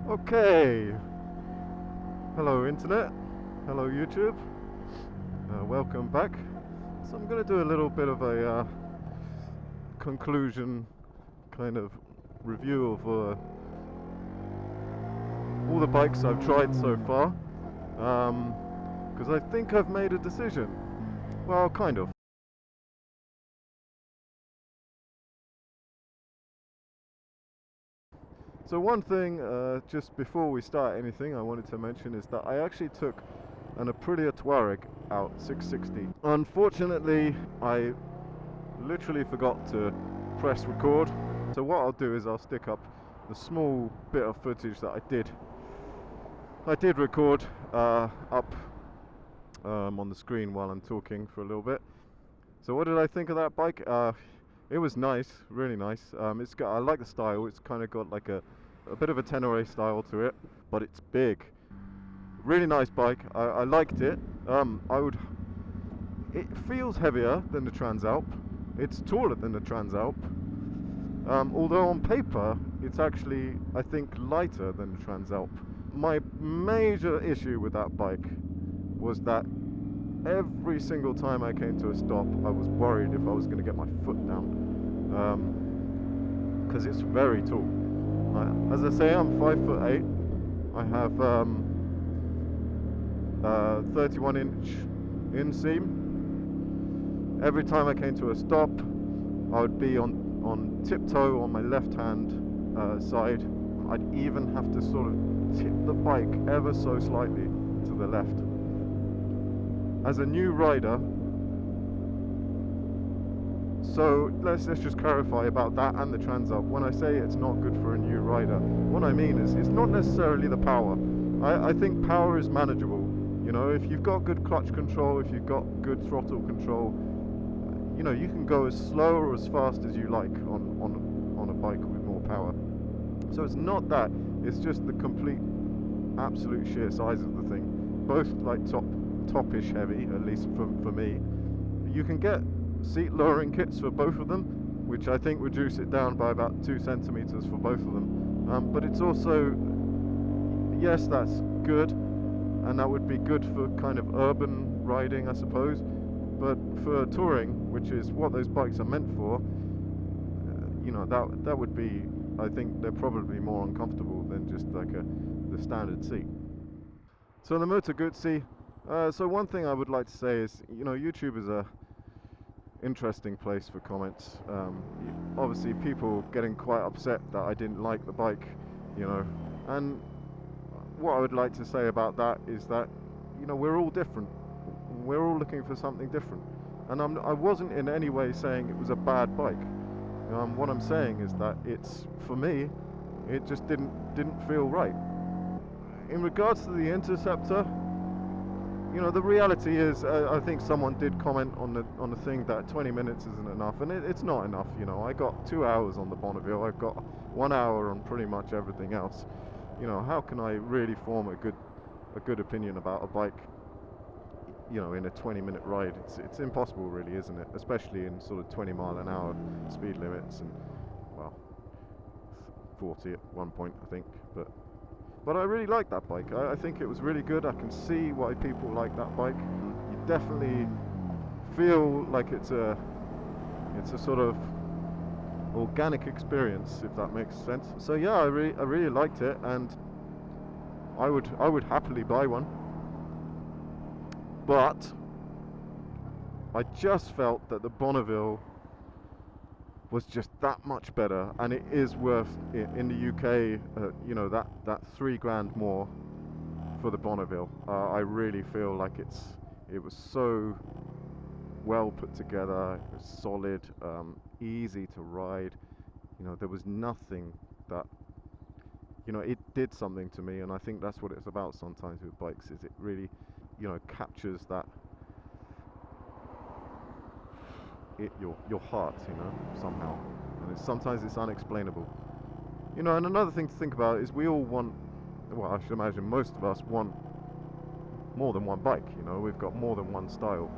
Okay, hello internet, hello YouTube, welcome back. So I'm going to do a little bit of a conclusion kind of review of all the bikes I've tried so far, because I think I've made a decision. Well, kind of. So one thing, just before we start anything, I wanted to mention is that I actually took an Aprilia Tuareg out 660. Unfortunately, I literally forgot to press record. So what I'll do is I'll stick up the small bit of footage that I did record up on the screen while I'm talking for a little bit. So what did I think of that bike? It was nice, really nice. I like the style. It's kind of got like a bit of a Tenere style to it, but it's big. Really nice bike. I liked it. It feels heavier than the Transalp. It's taller than the Transalp. Although on paper, it's actually, I think, lighter than the Transalp. My major issue with that bike was that every single time I came to a stop, I was worried if I was going to get my foot down. Because it's very tall. As I say, I'm 5'8". I have 31-inch inseam. Every time I came to a stop, I would be on tiptoe on my left-hand side. I'd even have to sort of tip the bike ever so slightly to the left. As a new rider, so let's just clarify about that and the Transalp. When I say it's not good for a new rider, what I mean is it's not necessarily the power. I think power is manageable. You know, if you've got good clutch control, if you've got good throttle control, you know, you can go as slow or as fast as you like on a bike with more power. So it's not that, it's just the complete absolute sheer size of the thing. Both like topish heavy, at least for me. You can get seat lowering kits for both of them, which I think reduce it down by about 2 centimeters for both of them. But it's also, yes, that's good, and that would be good for kind of urban riding, I suppose. But for touring, which is what those bikes are meant for, you know, that would be, I think they're probably more uncomfortable than just like the standard seat. So the Moto Guzzi. So one thing I would like to say is, you know, YouTube is a interesting place for comments. Obviously people getting quite upset that I didn't like the bike, you know, and what I would like to say about that is that, you know, we're all different. We're all looking for something different, and I wasn't in any way saying it was a bad bike. What I'm saying is that it's, for me, it just didn't feel right. In regards to the Interceptor, you know, the reality is, I think someone did comment on the thing that 20 minutes isn't enough, and it's not enough. You know, I got 2 hours on the Bonneville. I've got 1 hour on pretty much everything else. You know, how can I really form a good opinion about a bike, you know, in a 20-minute ride? It's impossible, really, isn't it? Especially in sort of 20-mile-an-hour speed limits, and well, 40 at one point, I think. But I really like that bike. I think it was really good. I can see why people like that bike. You definitely feel like it's a sort of organic experience, if that makes sense. So yeah, I really liked it, and I would happily buy one. But I just felt that the Bonneville was just that much better, and it is worth it in the UK. You know, that $3,000 more for the Bonneville. I really feel like it was so well put together. It was solid, easy to ride. You know, there was nothing that, you know, it did something to me, and I think that's what it's about sometimes with bikes. Is it really, you know, captures that. Your heart, you know, somehow, and sometimes it's unexplainable, you know. And another thing to think about is we all want, well, I should imagine most of us want more than one bike. You know, we've got more than one style,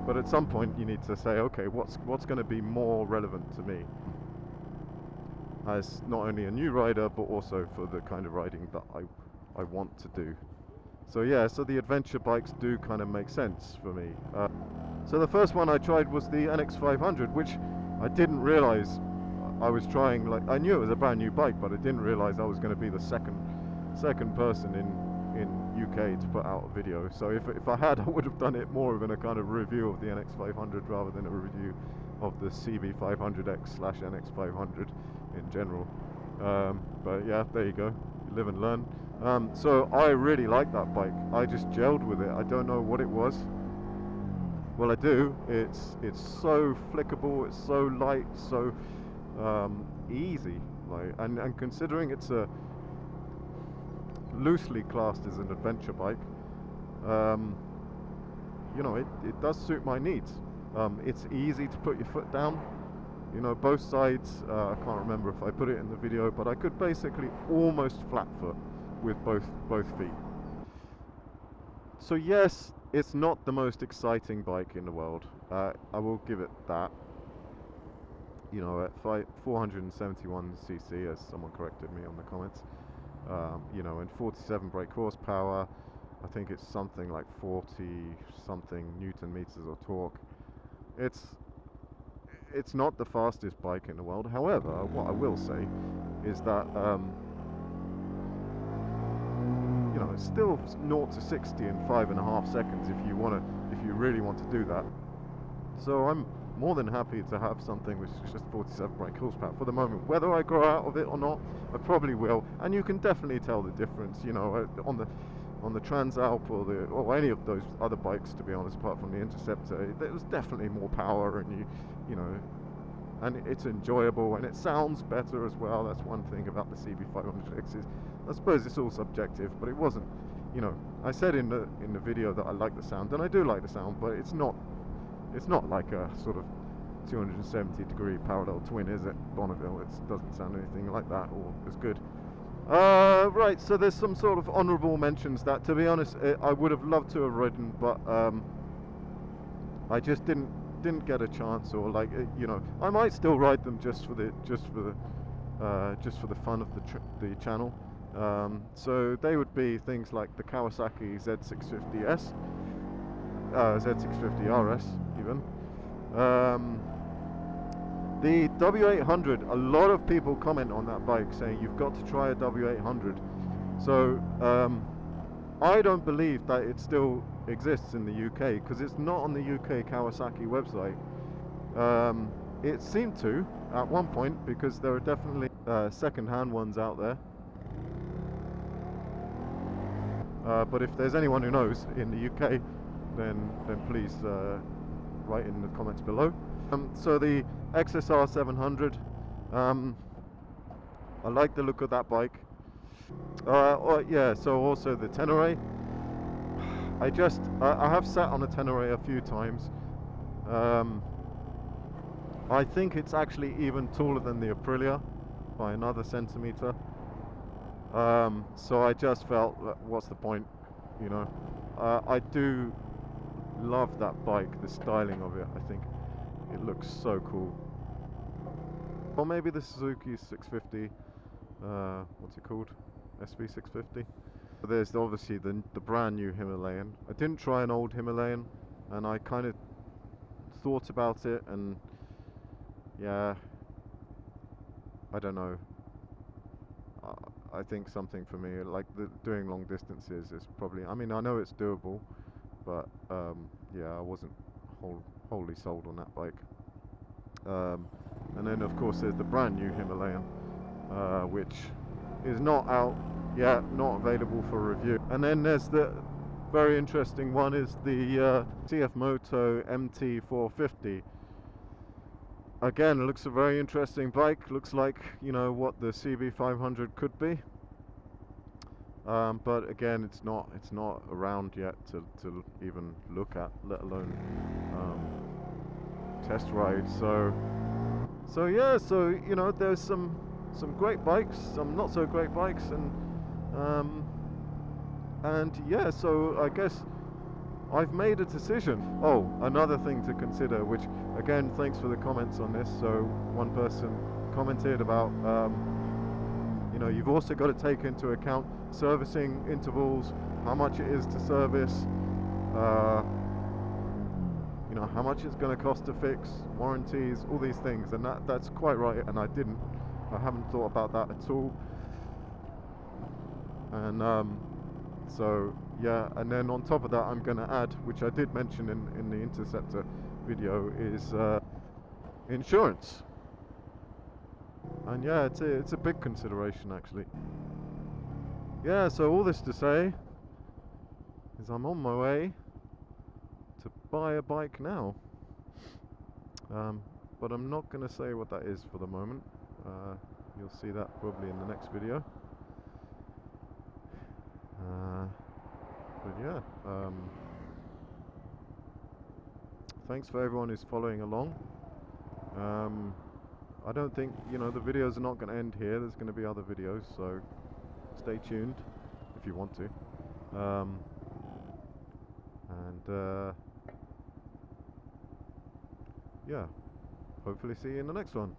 but at some point you need to say, okay, what's going to be more relevant to me? as not only a new rider but also for the kind of riding that I want to do. So yeah, so the adventure bikes do kind of make sense for me. So the first one I tried was the NX500, which I didn't realize I was trying. Like, I knew it was a brand new bike, but I didn't realize I was going to be the second person in UK to put out a video. So if I had, I would have done it more in a kind of review of the NX500 rather than a review of the CB500X/NX500 in general. But yeah, there you go. You live and learn. So I really like that bike. I just gelled with it. I don't know what it was. Well, I do. It's so flickable. It's so light. So easy. Like, and considering it's a loosely classed as an adventure bike, you know, it does suit my needs. It's easy to put your foot down. You know, both sides. I can't remember if I put it in the video, but I could basically almost flat foot with both feet. So yes, it's not the most exciting bike in the world. I will give it that. You know, at 471cc, as someone corrected me on the comments. You know, and 47 brake horsepower. I think it's something like 40 something Newton meters of torque. It's not the fastest bike in the world. However, what I will say is that you know, it's still 0 to 60 in 5.5 seconds if you really want to do that. So I'm more than happy to have something which is just 47 brake horsepower for the moment. Whether I grow out of it or not, I probably will, and you can definitely tell the difference. You know, on the Transalp or any of those other bikes, to be honest, apart from the Interceptor, there was definitely more power, and you know, and it's enjoyable and it sounds better as well. That's one thing about the CB500X is, I suppose it's all subjective, but it wasn't. You know, I said in the video that I like the sound, and I do like the sound, but it's not like a sort of 270-degree parallel twin, is it? Bonneville. It doesn't sound anything like that or as good. Right, so there's some sort of honourable mentions that, to be honest, I would have loved to have ridden, but I just didn't get a chance, or like, you know, I might still ride them just for the fun of the channel. So they would be things like the Kawasaki Z650S, Z650 RS even. The W800, a lot of people comment on that bike saying you've got to try a W800. So I don't believe that it still exists in the UK, because it's not on the UK Kawasaki website. It seemed to at one point, because there are definitely second-hand ones out there. But if there's anyone who knows in the UK, then please write in the comments below. So the XSR 700, I like the look of that bike. Yeah, so also the Tenere. I have sat on a Tenere a few times. I think it's actually even taller than the Aprilia by another centimeter. So I just felt, what's the point, you know? I do love that bike, the styling of it. I think it looks so cool. Or maybe the Suzuki 650, what's it called? SV650. There's obviously the brand new Himalayan. I didn't try an old Himalayan, and I kind of thought about it, and yeah, I don't know. I think something for me, like doing long distances, is probably, I mean, I know it's doable, but yeah, I wasn't wholly sold on that bike. And then of course there's the brand new Himalayan, which is not out yet, not available for review. And then there's the very interesting one, is the CF Moto MT450. Again, it looks a very interesting bike. Looks like, you know, what the CB500 could be. But again, it's not around yet to even look at, let alone test ride. So yeah, so you know, there's some great bikes, some not so great bikes, and yeah, so I guess I've made a decision. Oh, another thing to consider, which again, thanks for the comments on this. So one person commented about you know, you've also got to take into account servicing intervals, how much it is to service, you know, how much it's going to cost to fix, warranties, all these things, and that's quite right. And I haven't thought about that at all. And so yeah, and then on top of that, I'm going to add, which I did mention in the Interceptor video, is insurance. And yeah, it's a big consideration actually. Yeah, so all this to say is I'm on my way to buy a bike now. But I'm not going to say what that is for the moment. You'll see that probably in the next video. But yeah, thanks for everyone who's following along. I don't think, you know, the videos are not going to end here. There's going to be other videos, so stay tuned if you want to. Yeah, hopefully see you in the next one.